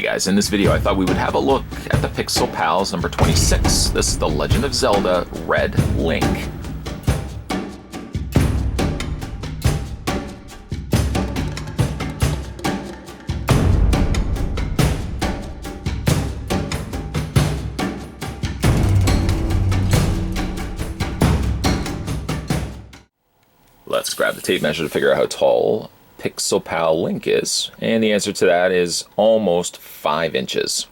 guys, in this video I thought we would have a look at the Pixel Pals number 26. This is The Legend of Zelda Red Link. Let's grab the tape measure to figure out how tall Pixel Pal Link is, and the answer to that is almost 5 inches.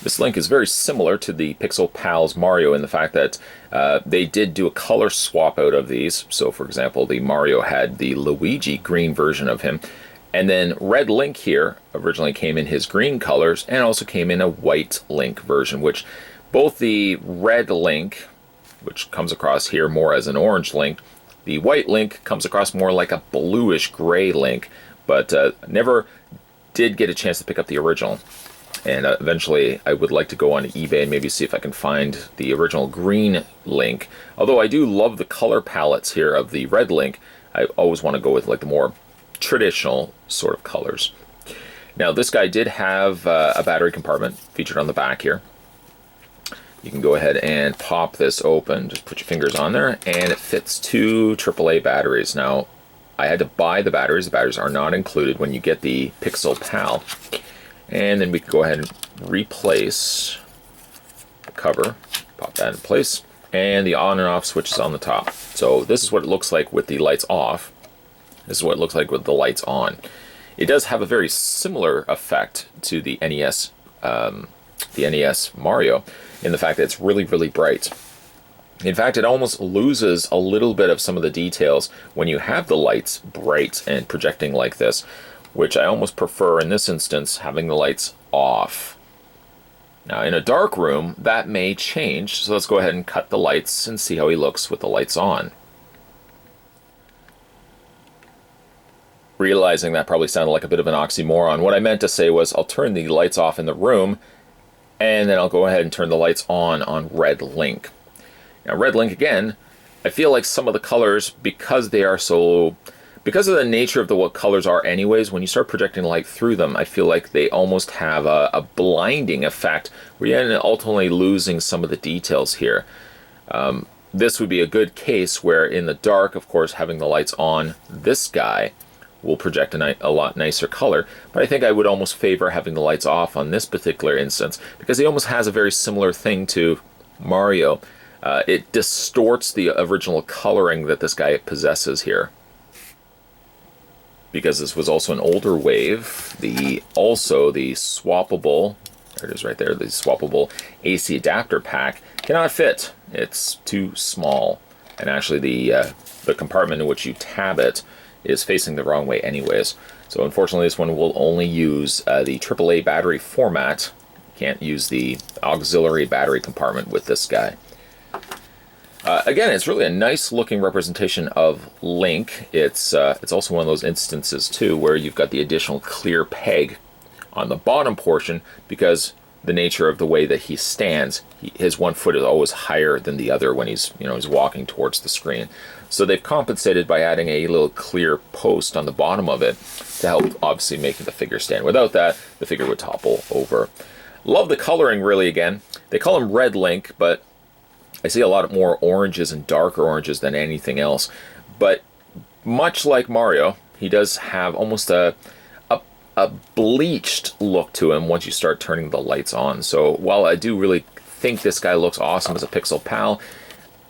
This Link is very similar to the Pixel Pals Mario in the fact that they did do a color swap out of these. So for example, the Mario had the Luigi green version of him, and then Red Link here originally came in his green colors and also came in a white Link version, which both the Red Link, which comes across here more as an orange Link, the white Link comes across more like a bluish gray Link, but never did get a chance to pick up the original. And eventually I would like to go on eBay and maybe see if I can find the original green Link. Although I do love the color palettes here of the Red Link, I always want to go with like the more traditional sort of colors. Now this guy did have a battery compartment featured on the back here. You can go ahead and pop this open, just put your fingers on there, and it fits 2 AAA batteries. Now, I had to buy the batteries. The batteries are not included when you get the Pixel Pal. And then we can go ahead and replace the cover, pop that in place, and the on and off switch is on the top. So this is what it looks like with the lights off. This is what it looks like with the lights on. It does have a very similar effect to the NES Mario, in the fact that it's really, really bright. In fact, it almost loses a little bit of some of the details when you have the lights bright and projecting like this, which I almost prefer in this instance, having the lights off. Now, in a dark room, that may change, so let's go ahead and cut the lights and see how he looks with the lights on. Realizing that probably sounded like a bit of an oxymoron, what I meant to say was I'll turn the lights off in the room, and then I'll go ahead and turn the lights on Red Link. Now Red Link, again, I feel like some of the colors, because of the nature of what colors are anyways, when you start projecting light through them, I feel like they almost have a blinding effect where you end up ultimately losing some of the details here. This would be a good case where in the dark, of course, having the lights on this guy will project a lot nicer color, but I think I would almost favor having the lights off on this particular instance because he almost has a very similar thing to Mario. It distorts the original coloring that this guy possesses here. Because this was also an older wave, the swappable, there it is right there, the swappable AC adapter pack cannot fit. It's too small, and actually the compartment in which you tab it is facing the wrong way anyways. So unfortunately this one will only use the AAA battery format. Can't use the auxiliary battery compartment with this guy. Again, it's really a nice looking representation of Link. It's also one of those instances too where you've got the additional clear peg on the bottom portion because the nature of the way that he stands, his one foot is always higher than the other when he's walking towards the screen. So they've compensated by adding a little clear post on the bottom of it to help obviously make the figure stand. Without that, the figure would topple over. Love the coloring really again. They call him Red Link, but I see a lot more oranges and darker oranges than anything else. But much like Mario, he does have almost a bleached look to him once you start turning the lights on. So while I do really think this guy looks awesome as a Pixel Pal,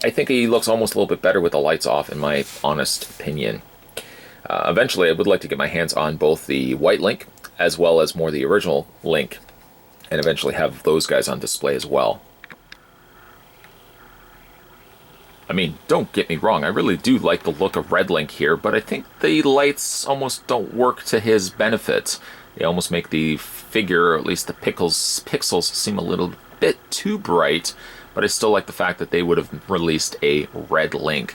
I think he looks almost a little bit better with the lights off, in my honest opinion. Eventually, I would like to get my hands on both the white Link as well as more the original Link, and eventually have those guys on display as well. I mean, don't get me wrong, I really do like the look of Red Link here, but I think the lights almost don't work to his benefit. They almost make the figure, or at least the pixels seem a little bit too bright, but I still like the fact that they would have released a Red Link.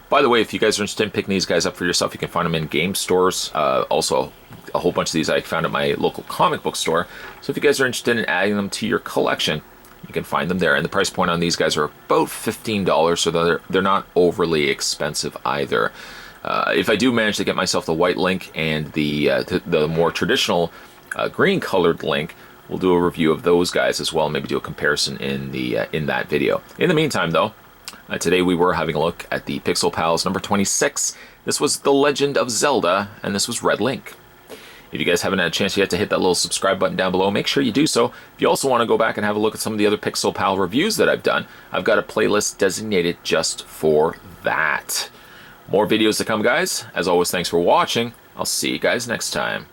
By the way, if you guys are interested in picking these guys up for yourself, you can find them in game stores. Also, a whole bunch of these I found at my local comic book store. So if you guys are interested in adding them to your collection, you can find them there. And the price point on these guys are about $15, so they're not overly expensive either. If I do manage to get myself the white Link and the more traditional green colored Link, we'll do a review of those guys as well, maybe do a comparison in that video. In the meantime, though, today we were having a look at the Pixel Pals number 26. This was The Legend of Zelda, and this was Red Link. If you guys haven't had a chance yet to hit that little subscribe button down below, make sure you do so. If you also want to go back and have a look at some of the other Pixel Pal reviews that I've done, I've got a playlist designated just for that. More videos to come, guys. As always, thanks for watching. I'll see you guys next time.